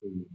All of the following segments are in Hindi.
हम्म।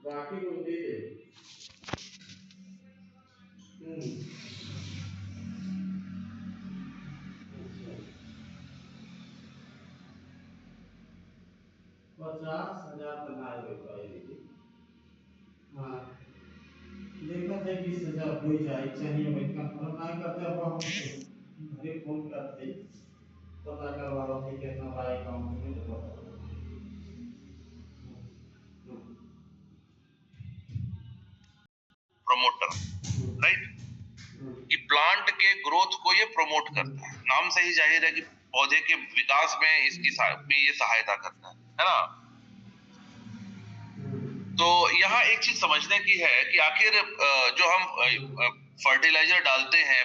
बाकी को दे दे। 50,000 बना है। हाँ, देखा था 20,000 हो जाए चाहिए भाई, कंफर्म ना करते अब हम घरे फोन करते पता करवा थे कितना बा अकाउंट में तो बता। प्रमोटर, राइट, कि प्लांट के ग्रोथ को ये प्रमोट करता है। नाम से ही जाहिर है कि पौधे के विकास में में ये सहायता करता है ना। तो यहाँ एक चीज समझने की है कि आखिर जो हम फर्टिलाइजर डालते हैं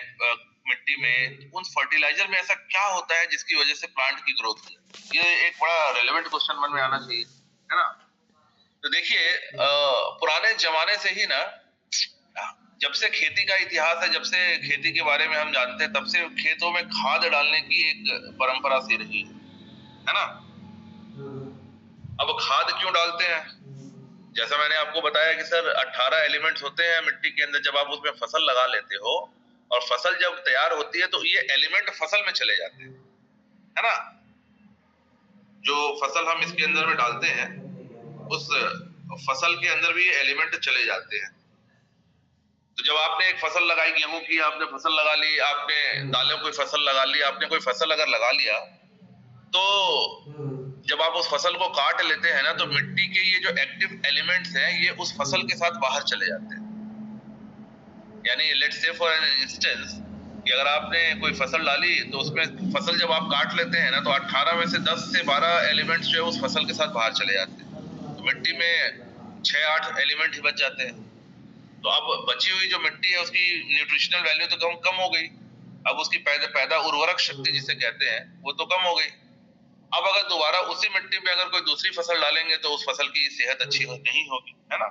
मिट्टी में, उन फर्टिलाइजर में ऐसा क्या होता है जिसकी वजह से प्लांट की ग्रोथ हो? ये एक बड़ा रेलेवेंट क्वेश्चन मन में आना चाहिए, है ना। तो देखिए, पुराने जमाने से ही ना, जब से खेती का इतिहास है, जब से खेती के बारे में हम जानते हैं, तब से खेतों में खाद डालने की एक परंपरा सी रही है ना। अब खाद क्यों डालते हैं? जैसा मैंने आपको बताया कि सर 18 एलिमेंट्स होते हैं मिट्टी के अंदर। जब आप उसमें फसल लगा लेते हो और फसल जब तैयार होती है तो ये एलिमेंट फसल में चले जाते हैं, है ना। जो फसल हम इसके अंदर में डालते हैं, उस फसल के अंदर भी ये एलिमेंट चले जाते हैं। तो जब आपने एक फसल लगाई, गेहूं की आपने फसल लगा ली, आपने दालों की फसल लगा ली, आपने कोई फसल अगर लगा लिया, तो जब आप उस फसल को काट लेते हैं ना, तो मिट्टी के ये जो एक्टिव एलिमेंट्स हैं ये उस फसल के साथ बाहर चले जाते हैं। यानी let's say for an instance कि अगर आपने कोई फसल डाली तो उसमें फसल जब आप काट लेते हैं ना, तो 18 में से 10 से 12 एलिमेंट्स जो है उस फसल के साथ बाहर चले जाते हैं, तो मिट्टी में 6-8 एलिमेंट ही बच जाते हैं। तो अब बची हुई जो मिट्टी है उसकी न्यूट्रिशनल वैल्यू तो कम हो गई, अब उसकी पैदा उर्वरक शक्ति जिसे कहते हैं वो तो कम हो गई। अब अगर दोबारा उसी मिट्टी पे अगर कोई दूसरी फसल डालेंगे तो उस फसल की सेहत अच्छी नहीं होगी, है ना।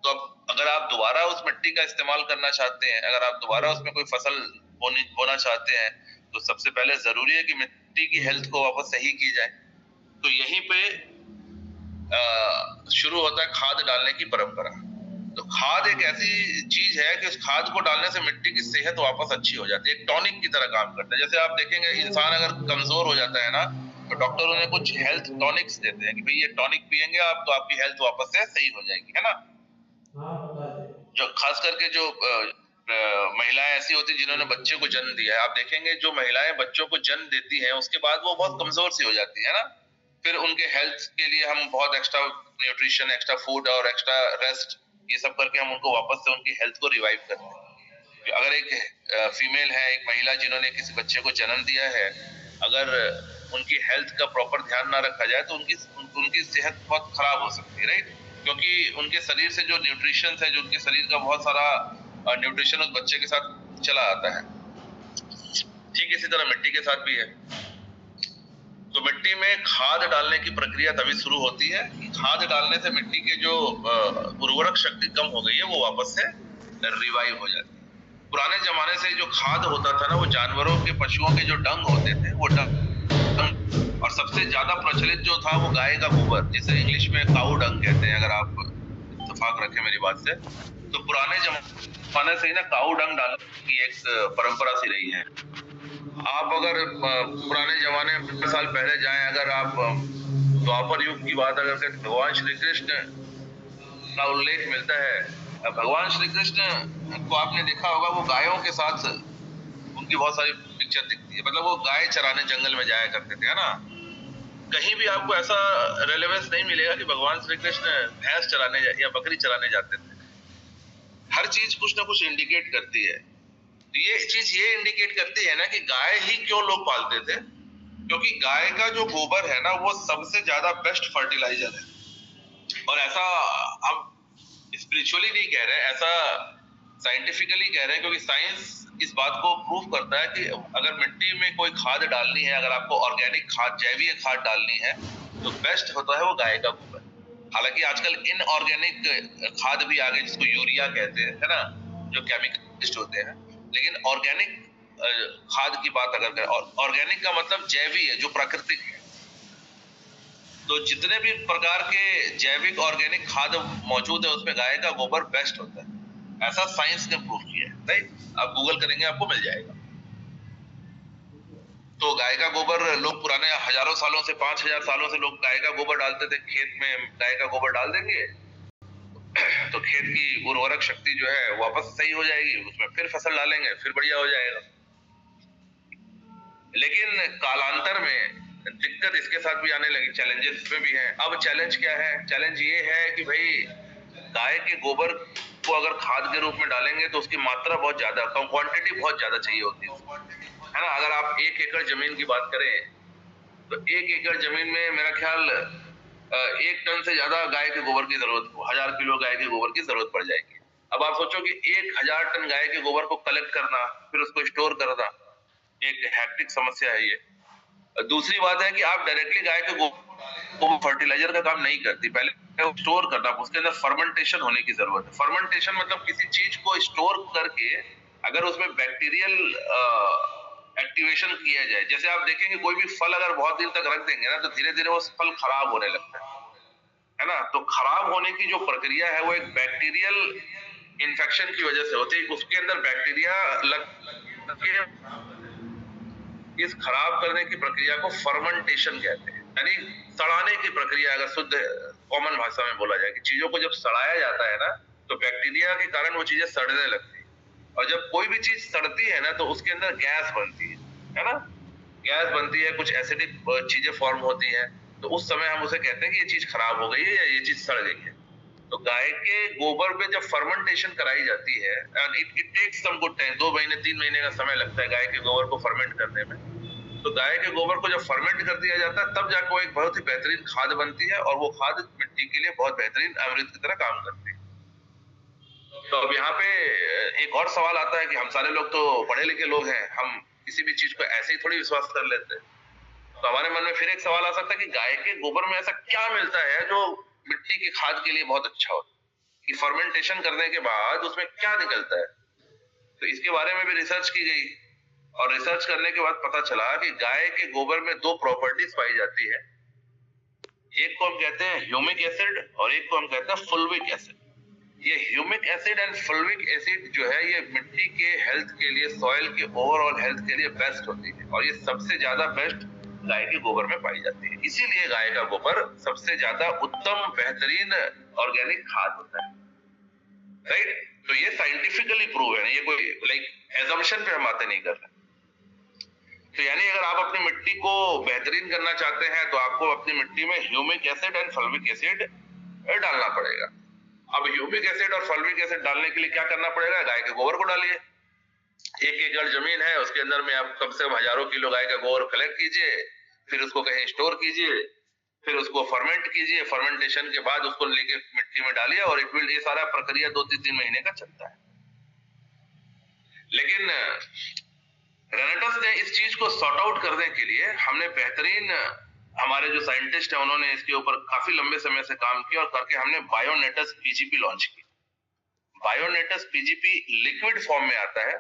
तो अब अगर आप दोबारा उस मिट्टी का इस्तेमाल करना चाहते हैं, अगर आप दोबारा उसमें कोई फसल बोना चाहते हैं, तो सबसे पहले जरूरी है कि मिट्टी की हेल्थ को वापस सही की जाए। तो यहीं पे शुरू होता है खाद डालने की परंपरा। तो खाद एक ऐसी चीज है कि उस खाद को डालने से मिट्टी की सेहत वापस अच्छी हो जाती है, एक टॉनिक की तरह काम करता है। जैसे आप देखेंगे इंसान अगर कमजोर हो जाता है ना, तो डॉक्टर उन्हें कुछ हेल्थ टॉनिक्स देते हैं कि भाई ये टॉनिक पिएंगे आप तो आपकी हेल्थ वापस से सही हो जाएगी, है ना। जो खास करके जो महिलाएं ऐसी होती जिन्होंने बच्चे को जन्म दिया है, आप देखेंगे जो महिलाएं बच्चों को जन्म देती हैं उसके बाद वो बहुत कमजोर सी हो जाती है ना। फिर उनके हेल्थ के लिए हम बहुत एक्स्ट्रा न्यूट्रिशन, एक्स्ट्रा फूड और एक्स्ट्रा रेस्ट ये सब करके हम उनको वापस से उनकी हेल्थ को रिवाइव करते हैं। अगर एक फीमेल है, एक महिला जिन्होंने किसी बच्चे को जन्म दिया है, अगर उनकी हेल्थ का प्रॉपर ध्यान ना रखा जाए तो उनकी सेहत बहुत खराब हो सकती है, राइट। क्योंकि उनके शरीर से जो न्यूट्रिशन है, जो उनके शरीर का बहुत सारा न्यूट्रिशन उस बच्चे के साथ चला आता है। ठीक इसी तरह मिट्टी के साथ भी है। तो मिट्टी में खाद डालने की प्रक्रिया तभी शुरू होती है कि खाद डालने से मिट्टी के जो उर्वरक शक्ति कम हो गई है वो वापस से रिवाइव हो जाती है। पुराने जमाने से जो खाद होता था ना, वो जानवरों के, पशुओं के जो डंग होते थे वो डंग, और सबसे ज्यादा प्रचलित जो था वो गाय का गोबर, जिसे इंग्लिश में काऊ डंग कहते हैं, अगर आप इत्तेफाक रखें मेरी बात से। तो पुराने जमाने से ही ना काऊ डंग डालने की एक परंपरा सी रही है। आप अगर पुराने जमाने में 50 साल पहले जाएं, अगर आप द्वापर युग की बात अगर करें, भगवान श्री कृष्ण का उल्लेख मिलता है। भगवान श्री कृष्ण को आपने देखा होगा, वो गायों के साथ उनकी बहुत सारी पिक्चर दिखती है, मतलब वो गाय चराने जंगल में जाया करते थे, है ना। कहीं भी आपको ऐसा रेलेवेंस नहीं मिलेगा कि भगवान श्री कृष्ण भैंस चराने या बकरी चराने जाते थे। हर चीज कुछ ना कुछ इंडिकेट करती है। ये चीज ये इंडिकेट करती है ना कि गाय ही क्यों लोग पालते थे, क्योंकि गाय का जो गोबर है ना वो सबसे ज्यादा बेस्ट फर्टिलाइजर है। और ऐसा हम स्पिरिचुअली नहीं कह रहे, ऐसा साइंटिफिकली कह रहे हैं, क्योंकि साइंस इस बात को प्रूव करता है कि अगर मिट्टी में कोई खाद डालनी है, अगर आपको ऑर्गेनिक खाद, जैविक खाद डालनी है, तो बेस्ट होता है वो गाय का गोबर। हालांकि आजकल इनऑर्गेनिक खाद भी आ गए जिसको यूरिया कहते हैं, है ना, जो केमिकलिस्ट होते हैं। लेकिन ऑर्गेनिक खाद की बात अगर करें, और ऑर्गेनिक का मतलब जैविक है, जो प्राकृतिक है। तो जितने भी प्रकार के जैविक ऑर्गेनिक खाद मौजूद है उसमें गाय का गोबर बेस्ट होता है, ऐसा साइंस ने प्रूव किया है, राइट। आप गूगल करेंगे आपको मिल जाएगा। तो गाय का गोबर लोग पुराने हजारों सालों से, 5000 सालों से लोग गाय का गोबर डालते थे खेत में। गाय का गोबर डाल देंगे तो खेत की उर्वरक शक्ति जो है वापस सही हो जाएगी, उसमें फिर फसल डालेंगे फिर बढ़िया हो जाएगा। लेकिन कालांतर में दिक्कत इसके साथ भी आने लगी, चैलेंजेस में भी है। अब चैलेंज क्या है? चैलेंज ये है कि भाई गाय के गोबर को अगर खाद के रूप में डालेंगे तो उसकी मात्रा बहुत ज्यादा, क्वांटिटी बहुत ज्यादा चाहिए होती है ना। अगर आप 1 एकड़ जमीन की बात करें तो 1 एकड़ जमीन में मेरा ख्याल 1 टन से ज्यादा गाय के गोबर की जरूरत, 1000 किलो गाय के गोबर की जरूरत पड़ जाएगी। अब आप सोचो कि 1000 टन गाय के गोबर को कलेक्ट करना, फिर उसको स्टोर करना, एक हैक्टिक समस्या है ये। दूसरी बात है कि आप डायरेक्टली गाय के गोबर फर्टिलाइजर का काम नहीं करती, पहले स्टोर करना, उसके अंदर फर्मेंटेशन होने की जरूरत है। फर्मेंटेशन मतलब किसी चीज को स्टोर करके अगर उसमें बैक्टीरियल एक्टिवेशन किया जाए। जैसे आप देखेंगे कोई भी फल अगर बहुत दिन तक रख देंगे ना तो धीरे धीरे वो फल खराब होने लगता है ना। तो खराब होने की जो प्रक्रिया है वो एक बैक्टीरियल इन्फेक्शन की वजह से होती है। उसके अंदर बैक्टीरिया लग के इस खराब करने की प्रक्रिया को फर्मेंटेशन कहते हैं, यानी सड़ाने की प्रक्रिया। अगर शुद्ध कॉमन भाषा में बोला जाए कि चीजों को जब सड़ाया जाता है ना तो बैक्टीरिया के कारण वो चीजें सड़ने लगती है, और जब कोई भी चीज सड़ती है ना तो उसके अंदर गैस बनती है ना, गैस बनती है, कुछ एसिडिक चीजें फॉर्म होती हैं, तो उस समय हम उसे कहते हैं कि ये चीज खराब हो गई है या ये चीज सड़ गई है। तो गाय के गोबर पे जब फर्मेंटेशन कराई जाती है, and it takes some good time, 2 महीने 3 महीने का समय लगता है गाय के गोबर को फर्मेंट करने में। तो गाय के गोबर को जब फर्मेंट कर दिया जाता है तब जाकर वो एक बहुत ही बेहतरीन खाद बनती है, और वो खाद मिट्टी के लिए बहुत बेहतरीन अमृत की तरह काम करती है। तो अब यहाँ पे एक और सवाल आता है कि हम सारे लोग तो पढ़े लिखे लोग हैं, हम किसी भी चीज को ऐसे ही थोड़ी विश्वास कर लेते हैं। तो हमारे मन में फिर एक सवाल आ सकता है कि गाय के गोबर में ऐसा क्या मिलता है जो मिट्टी की खाद के लिए बहुत अच्छा होता है, कि फर्मेंटेशन करने के बाद उसमें क्या निकलता है। तो इसके बारे में भी रिसर्च की गई, और रिसर्च करने के बाद पता चला कि गाय के गोबर में 2 प्रॉपर्टीज पाई जाती है। एक को हम कहते हैं ह्यूमिक एसिड और एक को हम कहते हैं फुल्विक एसिड। ये humic acid and fulvic acid जो है ये मिट्टी के हेल्थ के लिए, सॉइल के ओवरऑल हेल्थ के लिए बेस्ट होती है, और ये सबसे ज्यादा बेस्ट गाय के गोबर में पाई जाती है। इसीलिए गाय का गोबर सबसे ज्यादा उत्तम बेहतरीन ऑर्गेनिक खाद होता है, राइट। तो ये साइंटिफिकली प्रूव है, ये कोई लाइक एजम्पशन पे हम बातें नहीं कर रहे। तो यानी अगर आप अपनी मिट्टी को बेहतरीन करना चाहते हैं तो आपको अपनी मिट्टी में humic acid and fulvic acid डालना पड़ेगा। अब ह्यूमिक एसिड और फल्विक एसिड डालने के लिए क्या करना पड़ेगा, गाय के गोबर को डालिए। 1 एकड़ जमीन है, उसके अंदर में आप कम से कम हजारों किलो गाय का गोबर कलेक्ट कीजिए, फिर उसको कहीं स्टोर कीजिए, फिर उसको फर्मेंट कीजिए, फर्मेंटेशन के बाद उसको लेके मिट्टी में डालिए, और इट विल, ये सारा प्रक्रिया 2-3 महीने का चलता है। लेकिन रेनेटस ने इस चीज को सॉर्ट आउट करने के लिए, हमने बेहतरीन, हमारे जो साइंटिस्ट हैं उन्होंने इसके ऊपर काफी लंबे समय से काम किया, और करके हमने बायोनेटस पीजीपी लॉन्च की। बायोनेटस पीजीपी लिक्विड फॉर्म में आता है।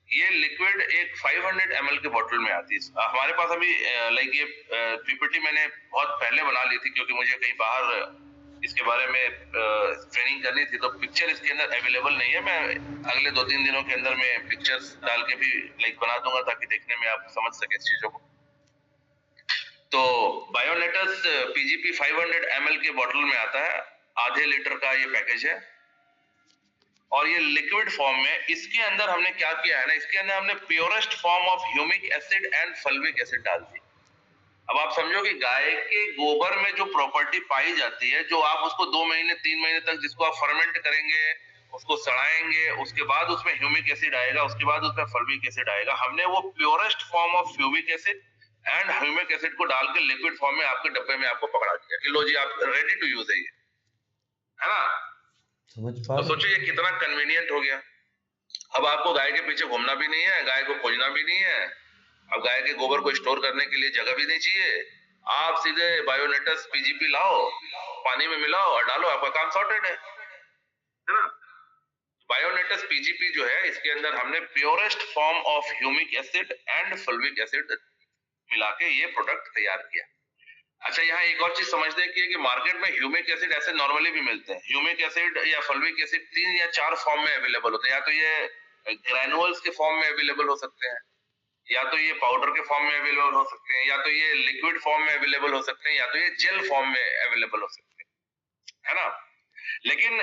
ये लिक्विड एक 500 ml के बोतल में आती है। हमारे पास अभी लाइक ये पीपीटी मैंने बहुत पहले बना ली थी, क्योंकि मुझे कहीं बाहर इसके बारे में ट्रेनिंग करनी थी, तो पिक्चर इसके अंदर अवेलेबल नहीं है। मैं अगले 2-3 दिनों के अंदर में पिक्चर्स डाल के भी लाइक बना दूंगा, ताकि देखने में आप समझ सके इस चीजों को। तो बायोनेटस पीजीपी 500 ml के बोतल में आता है, आधे लीटर का ये पैकेज है, और ये लिक्विड फॉर्म में। इसके अंदर हमने क्या किया है ना, इसके अंदर हमने purest form of humic acid and fulvic acid डाल दी। अब आप समझो कि गाय के गोबर में जो प्रॉपर्टी पाई जाती है, जो आप उसको 2 महीने 3 महीने तक, जिसको आप फर्मेंट करेंगे, उसको सड़ाएंगे, उसके बाद उसमें ह्यूमिक एसिड आएगा, उसके बाद उसमें फल्विक एसिड आएगा, हमने वो purest form of humic acid and humic acid को डाल के लिक्विड फॉर्म में आपके डब्बे में आपको पकड़ा दिया कि लो जी, आप रेडी टू यूज है ना। समझ पा तो सोचिए ये कितना कन्वीनियंट हो गया। अब आपको गाय के पीछे घूमना भी नहीं है, गाय को खोजना भी नहीं है, अब गाय के गोबर को स्टोर करने के लिए जगह भी नहीं चाहिए। आप सीधे बायोनेटस पीजीपी लाओ, पानी में मिलाओ और डालो, आपका काम सॉर्टेड है ना। बायोनेटस पीजीपी जो है, इसके अंदर हमने purest form of humic acid and fulvic acid मिला के ये प्रोडक्ट तैयार किया। अच्छा, यहाँ एक और चीज समझने की है कि मार्केट में ह्यूमिक एसिड ऐसे नॉर्मली भी मिलते हैं। ह्यूमिक एसिड या फल्विक एसिड 3 या 4 फॉर्म में अवेलेबल होते हैं। या तो ये ग्रैनुअल्स के फॉर्म में अवेलेबल हो सकते हैं, या तो ये पाउडर के फॉर्म में अवेलेबल हो सकते हैं, या तो ये लिक्विड फॉर्म में अवेलेबल हो सकते हैं, या तो ये जेल फॉर्म में अवेलेबल हो सकते हैं, है ना। लेकिन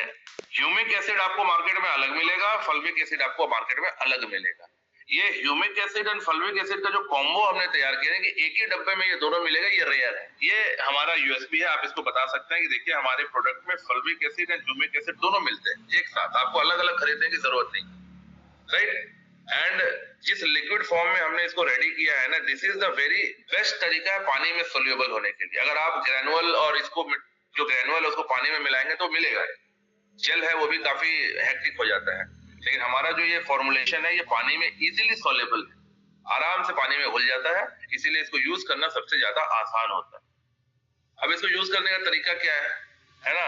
ह्यूमिक एसिड आपको मार्केट में अलग मिलेगा, फल्विक एसिड आपको मार्केट में अलग मिलेगा। ये humic acid and fulvic acid का जो कॉम्बो हमने तैयार किया है कि एक ही डब्बे में ये दोनों मिलेगा, ये रेयर है। ये हमारा यूएसपी है। आप इसको बता सकते हैं कि देखिए, हमारे प्रोडक्ट में fulvic acid and humic acid दोनों मिलते हैं एक साथ, आपको अलग अलग खरीदने की जरूरत नहीं, राइट। एंड जिस लिक्विड फॉर्म में हमने इसको रेडी किया है ना, this is the very best तरीका है पानी में सोल्यूबल होने के लिए। अगर आप ग्रैनुअल और इसको, जो ग्रैनुअल है उसको पानी में मिलाएंगे तो मिलेगा, जेल है वो भी काफी हेक्टिक हो जाता है। लेकिन हमारा जो ये फॉर्मुलेशन है, ये पानी में इजीली सॉल्युबल है, आराम से पानी में घुल जाता है, इसीलिए इसको यूज करना सबसे ज्यादा आसान होता है। अब इसको यूज करने का तरीका क्या है ना।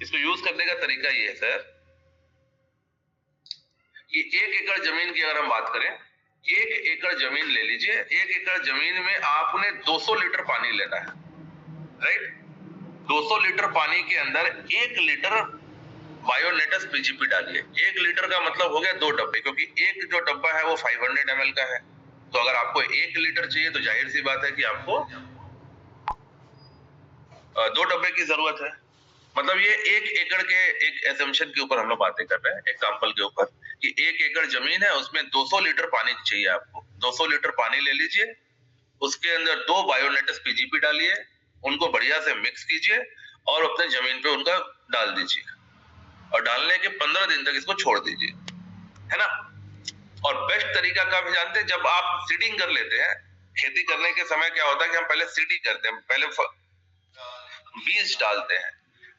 इसको यूज करने का तरीका ये है सर कि 1 एकड़ जमीन की अगर हम बात करें, 1 एकड़ जमीन ले लीजिए। 1 एकड़ जमीन में आपने 200 लीटर पानी लेना है, राइट। 200 लीटर पानी के अंदर 1 लीटर बायोनेटस पीजीपी डालिए। 1 लीटर का मतलब हो गया 2 डब्बे, क्योंकि एक जो डब्बा है वो 500 ml का है। तो अगर आपको 1 लीटर चाहिए तो जाहिर सी बात है कि आपको 2 डब्बे की जरूरत है। मतलब ये 1 एकड़ के एक एजम्पशन के ऊपर हम लोग बातें कर रहे हैं, एग्जाम्पल के ऊपर, कि 1 एकड़ जमीन है, उसमें 200 लीटर पानी चाहिए आपको। 200 लीटर पानी ले लीजिए, उसके अंदर 2 बायोनेटिस पीजीपी डालिए, उनको बढ़िया से मिक्स कीजिए और अपने जमीन पे उनका डाल दीजिए, और डालने के 15 दिन तक इसको छोड़ दीजिए, है ना। और बेस्ट तरीका क्या भी जानते हैं, जब आप सीडिंग कर लेते हैं, खेती करने के समय क्या होता है कि हम पहले सीडिंग करते हैं, पहले बीज डालते हैं।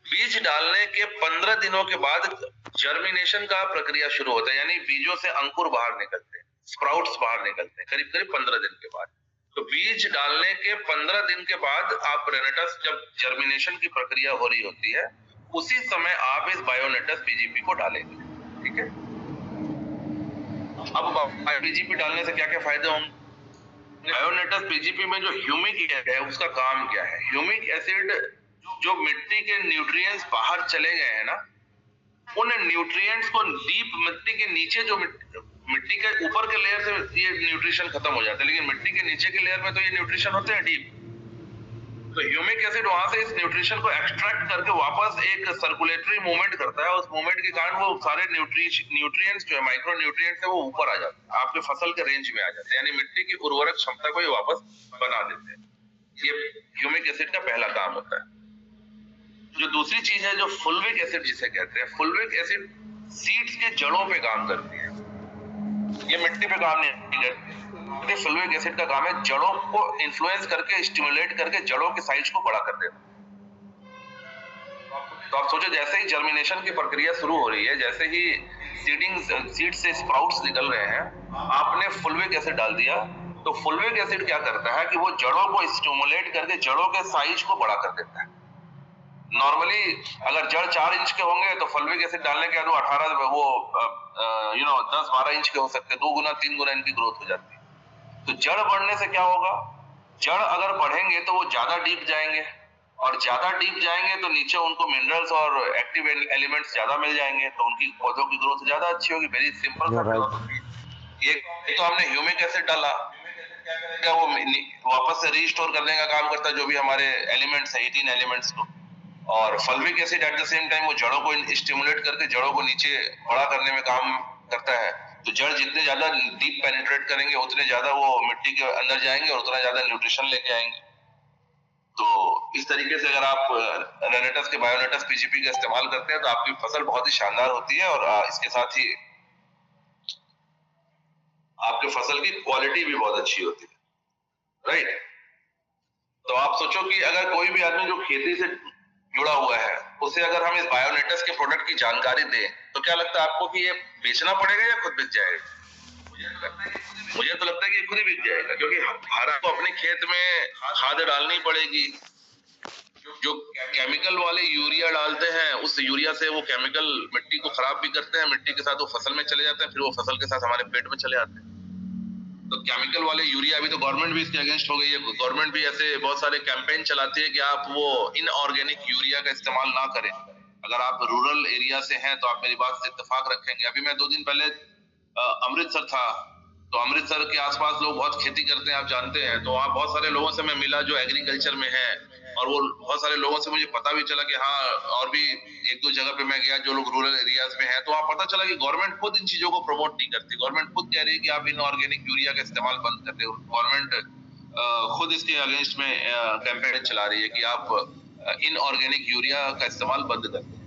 बीज डालने के 15 दिनों के बाद जर्मिनेशन का प्रक्रिया शुरू होता है, यानी बीजों से अंकुर बाहर निकलते हैं, स्प्राउट्स बाहर निकलते हैं करीब करीब 15 दिन के बाद। तो बीज डालने के 15 दिन के बाद आप रेनेटस, जब जर्मिनेशन की प्रक्रिया हो रही होती है, उसी समय आप इस बायोनेटस पीजीपी को डालेंगे, ठीक है। अब पीजीपी डालने से क्या क्या फायदे होंगे? बायोनेटस पीजीपी में जो ह्यूमिक है उसका काम क्या है? ह्यूमिक एसिड, जो मिट्टी के न्यूट्रिएंट्स बाहर चले गए हैं ना, उन न्यूट्रिएंट्स को डीप मिट्टी के नीचे, जो मिट्टी के ऊपर के लेयर से ये न्यूट्रिशन खत्म हो जाता है, लेकिन मिट्टी के नीचे के लेयर में तो ये न्यूट्रिशन होते हैं डीप। तो ह्यूमिक एसिड वहां से इस न्यूट्रिशन को एक्सट्रैक्ट करके वापस एक सर्कुलेटरी मूवमेंट करता है, उस मूवमेंट के कारण वो सारे न्यूट्रिएंट्स जो है, माइक्रो न्यूट्रिएंट्स है, वो ऊपर आ जाते हैं, आपके फसल के रेंज में आ जाते हैं, यानी मिट्टी की उर्वरक क्षमता को ये वापस बना देते हैं। ये ह्यूमिक एसिड का पहला काम होता है। जो दूसरी चीज है, जो फुल्विक एसिड जिसे कहते हैं, फुल्विक एसिड सीड्स के जड़ों पे काम करती है, ये मिट्टी पे काम नहीं करती। फुल्विक एसिड का काम है जड़ों को इन्फ्लुएंस करके, स्टिमुलेट करके जड़ों के साइज को बड़ा कर देना। तो आप सोचो, जैसे ही जर्मिनेशन की प्रक्रिया शुरू हो रही है, जैसे ही सीड से स्प्राउट्स निकल रहे हैं, आपने फुल्विक एसिड डाल दिया, तो फुल्विक एसिड क्या करता है कि वो जड़ों को स्टिमुलेट करके जड़ों के साइज को बड़ा कर देता है। नॉर्मली अगर जड़ 4 इंच के होंगे तो फुल्विक एसिड डालने के बाद 18 वो 10-12 इंच के हो सकते हैं, 2 गुना 3 गुना इनकी ग्रोथ हो जाती है। तो जड़ बढ़ने से क्या होगा? जड़ अगर बढ़ेंगे तो वो ज्यादा डीप जाएंगे, और ज्यादा डीप जाएंगे तो नीचे उनको मिनरल्स और एक्टिव एलिमेंट्स ज्यादा मिल जाएंगे, तो उनकी पौधों की ग्रोथ ज्यादा अच्छी होगी। वेरी सिंपल सा ये तो हमने ह्यूमिक एसिड डाला, क्या वो वापस से रीस्टोर करने का काम करता है जो भी हमारे एलिमेंट्स है, 18 एलिमेंट्स को। और fulvic acid at the same time वो जड़ों को स्टिमुलेट करके जड़ों को नीचे बड़ा करने में काम करता है। तो जड़ जितने ज्यादा डीप पेनिट्रेट करेंगे, उतने ज्यादा वो मिट्टी के अंदर जाएंगे और उतना ज्यादा न्यूट्रिशन लेके आएंगे। तो इस तरीके से अगर आप रेनेटस के बायोनेटस पीजीपी का इस्तेमाल करते हैं तो आपकी फसल बहुत ही शानदार होती है, और इसके साथ ही आपके फसल की क्वालिटी भी बहुत अच्छी होती है, राइट। तो आप सोचो कि अगर कोई भी आदमी जो खेती से जुड़ा हुआ है, उसे अगर हम इस बायोनेटस के प्रोडक्ट की जानकारी दें, तो क्या लगता है आपको कि ये बेचना पड़ेगा या खुद बिक जाएगा? मुझे तो लगता है कि ये खुद ही बिक जाएगा, क्योंकि हर को अपने खेत में खाद डालनी पड़ेगी। जो केमिकल वाले यूरिया डालते हैं, उस यूरिया से वो केमिकल मिट्टी को खराब भी करते हैं, मिट्टी के साथ वो फसल में चले जाते हैं, फिर वो फसल के साथ हमारे पेट में चले आते हैं। तो केमिकल वाले यूरिया, अभी तो गवर्नमेंट भी इसके अगेंस्ट हो गई है। गवर्नमेंट भी ऐसे बहुत सारे कैंपेन चलाती है कि आप वो इनऑर्गेनिक यूरिया का इस्तेमाल ना करें। अगर आप रूरल एरिया से हैं तो आप मेरी बात से इत्तेफाक रखेंगे। अभी मैं 2 दिन पहले अमृतसर था, तो अमृतसर के आसपास लोग बहुत खेती करते हैं, आप जानते हैं। तो वहाँ बहुत सारे लोगों से मैं मिला जो एग्रीकल्चर में है, और वो बहुत सारे लोगों से मुझे पता भी चला कि हाँ, और भी 1-2 जगह पे मैं गया जो लोग रूरल एरियाज में हैं, तो वहाँ पता चला कि गवर्नमेंट खुद इन चीजों को प्रमोट नहीं करती। गवर्नमेंट खुद कह रही है कि आप इनऑर्गेनिक यूरिया का इस्तेमाल बंद कर दे। गवर्नमेंट खुद इसके अगेंस्ट में कैंपेन चला रही है कि आप इनऑर्गेनिक यूरिया का इस्तेमाल बंद कर दें।